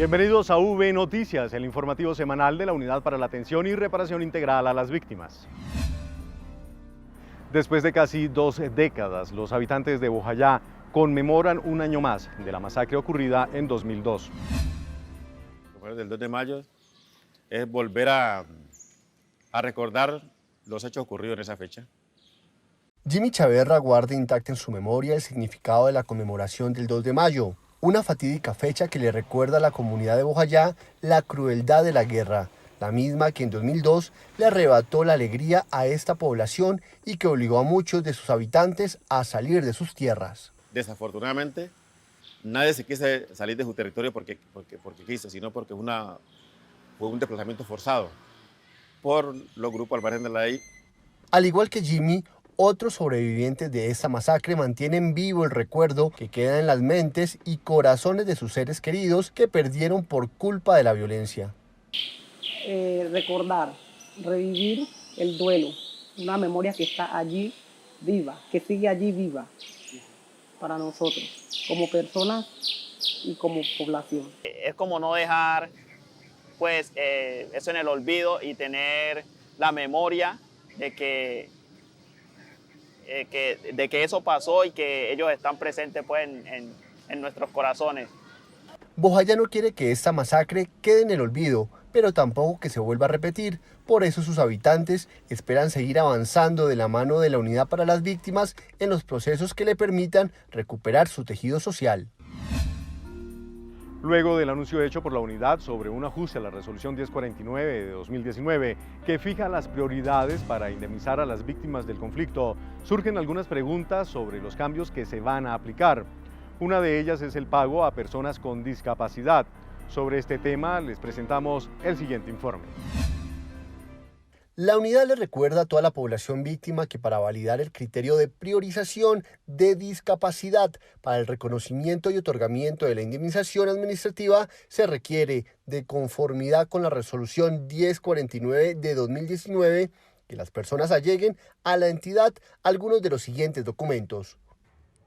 Bienvenidos a V Noticias, el informativo semanal de la Unidad para la Atención y Reparación Integral a las Víctimas. Después de casi 2 décadas, los habitantes de Bojayá conmemoran un año más de la masacre ocurrida en 2002. El 2 de mayo es volver a recordar los hechos ocurridos en esa fecha. Jimmy Chaverra guarda intacta en su memoria el significado de la conmemoración del 2 de mayo, una fatídica fecha que le recuerda a la comunidad de Bojayá la crueldad de la guerra, la misma que en 2002 le arrebató la alegría a esta población y que obligó a muchos de sus habitantes a salir de sus tierras. Desafortunadamente, nadie se quiso salir de su territorio porque quiso, sino porque fue un desplazamiento forzado por los grupos al margen de la ley. Al igual que Jimmy, otros sobrevivientes de esta masacre mantienen vivo el recuerdo que queda en las mentes y corazones de sus seres queridos que perdieron por culpa de la violencia. Recordar, revivir el duelo, una memoria que está allí viva, que sigue allí viva para nosotros, como personas y como población. Es como no dejar pues, eso en el olvido y tener la memoria de que eso pasó y que ellos están presentes pues, en nuestros corazones. Bojayá no quiere que esta masacre quede en el olvido, pero tampoco que se vuelva a repetir. Por eso sus habitantes esperan seguir avanzando de la mano de la Unidad para las Víctimas en los procesos que le permitan recuperar su tejido social. Luego del anuncio hecho por la Unidad sobre un ajuste a la Resolución 1049 de 2019, que fija las prioridades para indemnizar a las víctimas del conflicto, surgen algunas preguntas sobre los cambios que se van a aplicar. Una de ellas es el pago a personas con discapacidad. Sobre este tema les presentamos el siguiente informe. La unidad le recuerda a toda la población víctima que para validar el criterio de priorización de discapacidad para el reconocimiento y otorgamiento de la indemnización administrativa se requiere, de conformidad con la resolución 1049 de 2019, que las personas alleguen a la entidad algunos de los siguientes documentos.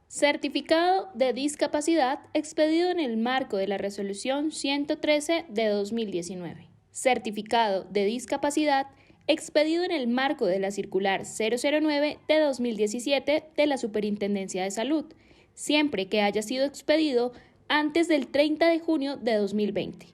Certificado de discapacidad expedido en el marco de la resolución 113 de 2019. Certificado de discapacidad expedido en el marco de la circular 009 de 2017 de la Superintendencia de Salud, siempre que haya sido expedido antes del 30 de junio de 2020.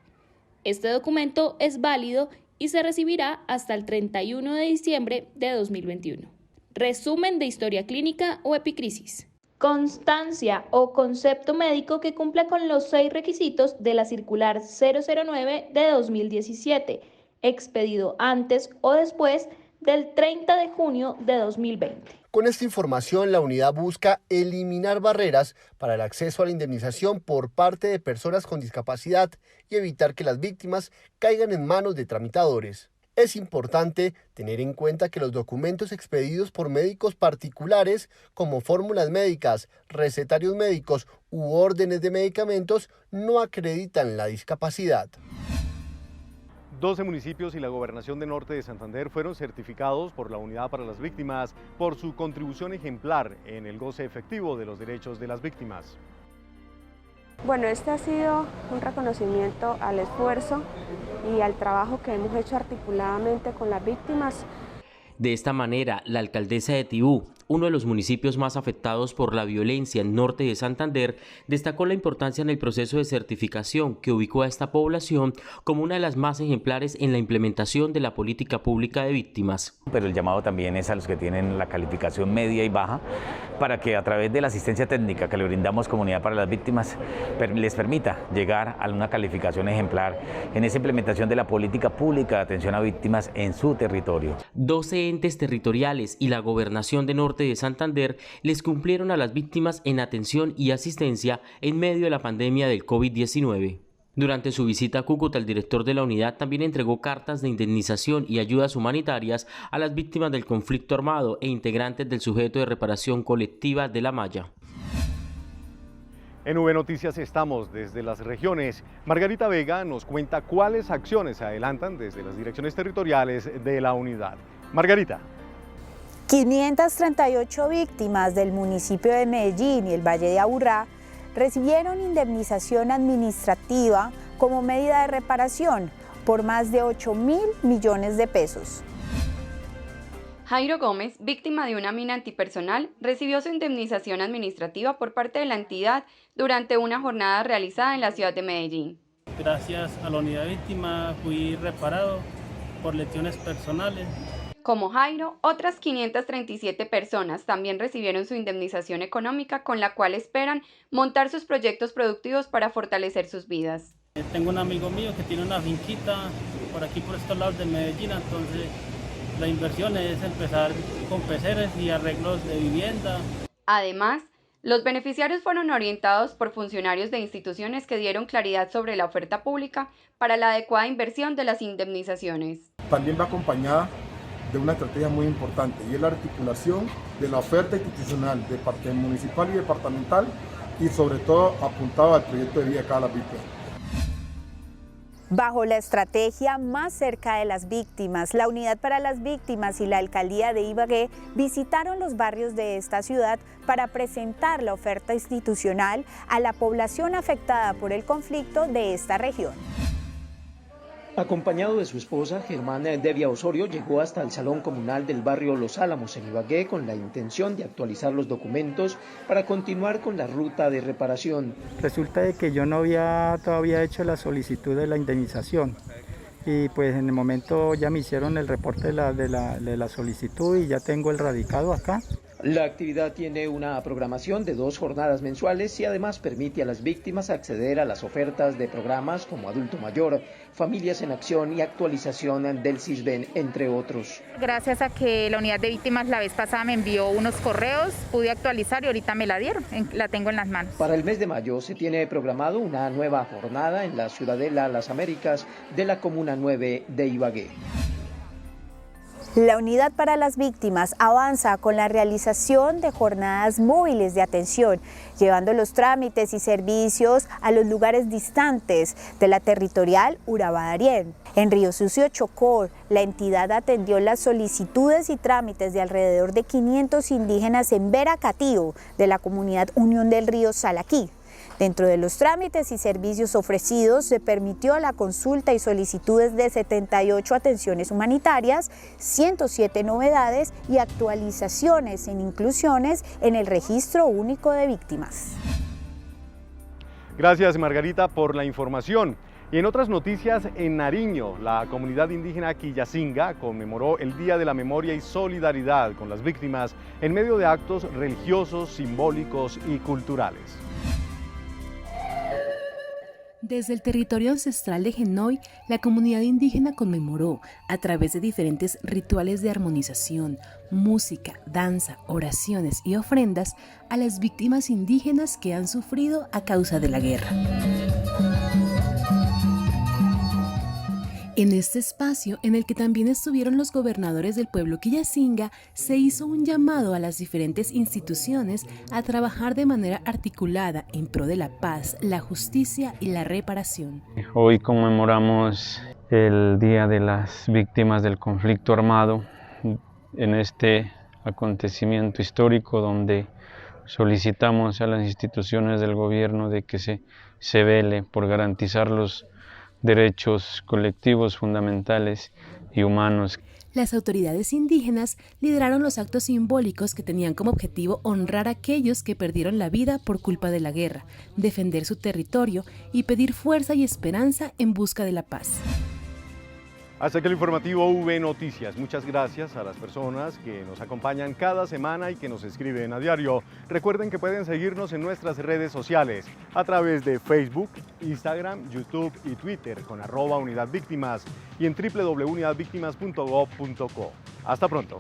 Este documento es válido y se recibirá hasta el 31 de diciembre de 2021. Resumen de historia clínica o epicrisis. Constancia o concepto médico que cumpla con los 6 requisitos de la circular 009 de 2017, expedido antes o después del 30 de junio de 2020. Con esta información, la unidad busca eliminar barreras para el acceso a la indemnización por parte de personas con discapacidad y evitar que las víctimas caigan en manos de tramitadores. Es importante tener en cuenta que los documentos expedidos por médicos particulares, como fórmulas médicas, recetarios médicos u órdenes de medicamentos, no acreditan la discapacidad. 12 municipios y la Gobernación de Norte de Santander fueron certificados por la Unidad para las Víctimas por su contribución ejemplar en el goce efectivo de los derechos de las víctimas. Bueno, este ha sido un reconocimiento al esfuerzo y al trabajo que hemos hecho articuladamente con las víctimas. De esta manera, la alcaldesa de Tibú, uno de los municipios más afectados por la violencia en norte de Santander, destacó la importancia en el proceso de certificación que ubicó a esta población como una de las más ejemplares en la implementación de la política pública de víctimas. Pero el llamado también es a los que tienen la calificación media y baja, para que a través de la asistencia técnica que le brindamos Comunidad para las Víctimas les permita llegar a una calificación ejemplar en esa implementación de la política pública de atención a víctimas en su territorio. 12 entes territoriales y la Gobernación de Norte de Santander les cumplieron a las víctimas en atención y asistencia en medio de la pandemia del COVID-19. Durante su visita a Cúcuta, el director de la unidad también entregó cartas de indemnización y ayudas humanitarias a las víctimas del conflicto armado e integrantes del sujeto de reparación colectiva de La Maya. En V Noticias estamos desde las regiones. Margarita Vega nos cuenta cuáles acciones se adelantan desde las direcciones territoriales de la unidad. Margarita. 538 víctimas del municipio de Medellín y el Valle de Aburrá recibieron indemnización administrativa como medida de reparación por más de 8.000 millones de pesos. Jairo Gómez, víctima de una mina antipersonal, recibió su indemnización administrativa por parte de la entidad durante una jornada realizada en la ciudad de Medellín. Gracias a la unidad de víctima fui reparado por lesiones personales. Como Jairo, otras 537 personas también recibieron su indemnización económica con la cual esperan montar sus proyectos productivos para fortalecer sus vidas. Tengo un amigo mío que tiene una finquita por aquí por estos lados de Medellín, entonces la inversión es empezar con peceres y arreglos de vivienda. Además, los beneficiarios fueron orientados por funcionarios de instituciones que dieron claridad sobre la oferta pública para la adecuada inversión de las indemnizaciones. También va acompañada de una estrategia muy importante y es la articulación de la oferta institucional de parte municipal y departamental y sobre todo apuntado al proyecto de vida de cada víctima. Bajo la estrategia Más cerca de las víctimas, la Unidad para las Víctimas y la Alcaldía de Ibagué visitaron los barrios de esta ciudad para presentar la oferta institucional a la población afectada por el conflicto de esta región. Acompañado de su esposa, Germán Devia Osorio llegó hasta el Salón Comunal del barrio Los Álamos en Ibagué con la intención de actualizar los documentos para continuar con la ruta de reparación. Resulta de que yo no había todavía hecho la solicitud de la indemnización y pues en el momento ya me hicieron el reporte de la solicitud y ya tengo el radicado acá. La actividad tiene una programación de 2 jornadas mensuales y además permite a las víctimas acceder a las ofertas de programas como Adulto Mayor, Familias en Acción y actualización del CISBEN, entre otros. Gracias a que la unidad de víctimas la vez pasada me envió unos correos, pude actualizar y ahorita me la dieron, la tengo en las manos. Para el mes de mayo se tiene programado una nueva jornada en la Ciudadela Las Américas de la Comuna 9 de Ibagué. La Unidad para las Víctimas avanza con la realización de jornadas móviles de atención, llevando los trámites y servicios a los lugares distantes de la territorial Urabá-Darién. En Río Sucio, Chocó, la entidad atendió las solicitudes y trámites de alrededor de 500 indígenas en Veracatío, de la comunidad Unión del Río Salaquí. Dentro de los trámites y servicios ofrecidos se permitió la consulta y solicitudes de 78 atenciones humanitarias, 107 novedades y actualizaciones en inclusiones en el Registro Único de Víctimas. Gracias, Margarita, por la información. Y en otras noticias, en Nariño, la comunidad indígena Quillacinga conmemoró el Día de la Memoria y Solidaridad con las víctimas en medio de actos religiosos, simbólicos y culturales. Desde el territorio ancestral de Genoy, la comunidad indígena conmemoró, a través de diferentes rituales de armonización, música, danza, oraciones y ofrendas, a las víctimas indígenas que han sufrido a causa de la guerra. En este espacio, en el que también estuvieron los gobernadores del pueblo Quillacinga, se hizo un llamado a las diferentes instituciones a trabajar de manera articulada en pro de la paz, la justicia y la reparación. Hoy conmemoramos el Día de las Víctimas del Conflicto Armado en este acontecimiento histórico donde solicitamos a las instituciones del gobierno de que se vele por garantizar los derechos colectivos fundamentales y humanos. Las autoridades indígenas lideraron los actos simbólicos que tenían como objetivo honrar a aquellos que perdieron la vida por culpa de la guerra, defender su territorio y pedir fuerza y esperanza en busca de la paz. Hasta aquí el informativo V Noticias. Muchas gracias a las personas que nos acompañan cada semana y que nos escriben a diario. Recuerden que pueden seguirnos en nuestras redes sociales a través de Facebook, Instagram, YouTube y Twitter con @UnidadVíctimas y en www.unidadvictimas.gov.co. Hasta pronto.